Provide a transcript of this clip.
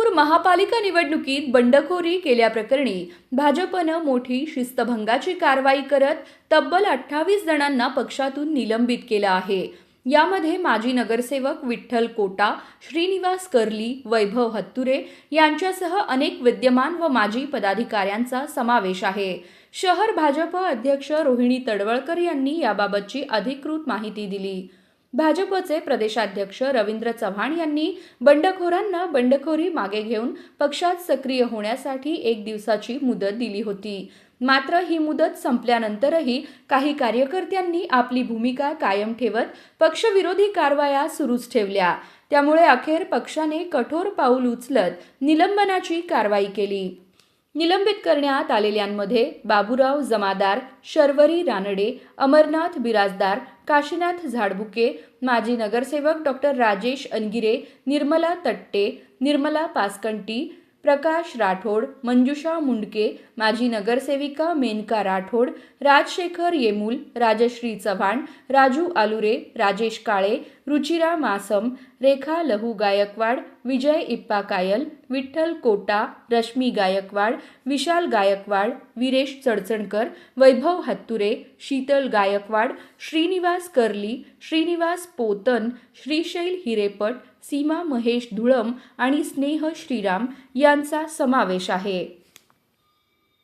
लातूर महापालिका निवडणुकीत बंडखोरी केल्याप्रकरणी भाजपनं मोठी शिस्तभंगाची कारवाई करत तब्बल 28 जणांना पक्षातून निलंबित केलं आहे। यामध्ये माजी नगरसेवक विठ्ठल कोटा, श्रीनिवास कर्ली, वैभव हत्तुरे यांच्यासह अनेक विद्यमान व माजी पदाधिकाऱ्यांचा समावेश आहे। शहर भाजप अध्यक्ष रोहिणी तडवळकर यांनी याबाबतची अधिकृत माहिती दिली। भाजपचे प्रदेशाध्यक्ष रवींद्र चव्हाण यांनी बंडखोरांना बंडखोरी मागे घेऊन पक्षात सक्रिय होण्यासाठी 1 दिवसाची मुदत दिली होती। मात्र ही मुदत संपल्यानंतरही काही कार्यकर्त्यांनी आपली भूमिका कायम ठेवत पक्षविरोधी कारवाया सुरूच ठेवल्या। त्यामुळे अखेर पक्षाने कठोर पाऊल उचलत निलंबनाची कारवाई केली। निलंबित करण्यात आलेल्यांमध्ये बाबूराव जमादार, शर्वरी रानडे, अमरनाथ बिराजदार, काशीनाथ झाडबुके, माजी नगरसेवक डॉक्टर राजेश अनगिरे, निर्मला तट्टे, निर्मला पासकंटी, प्रकाश राठोड, मंजुषा मुंडके, माजी नगरसेविका मेनका राठोड, राजशेखर येमूल, राजश्री चव्हाण, राजू आलुरे, राजेश काळे, रुचिरा मासम, रेखा लहू गायकवाड, विजय इप्पा कायल, विठ्ठल कोटा, रश्मी गायकवाड, विशाल गायकवाड, वीरेश चडचणकर, वैभव हत्तुरे, शीतल गायकवाड, श्रीनिवास कर्ली, श्रीनिवास पोतन, श्रीशैल हिरेपट, सीमा महेश धुळम आणि स्नेह श्रीराम यांचा समावेश आहे।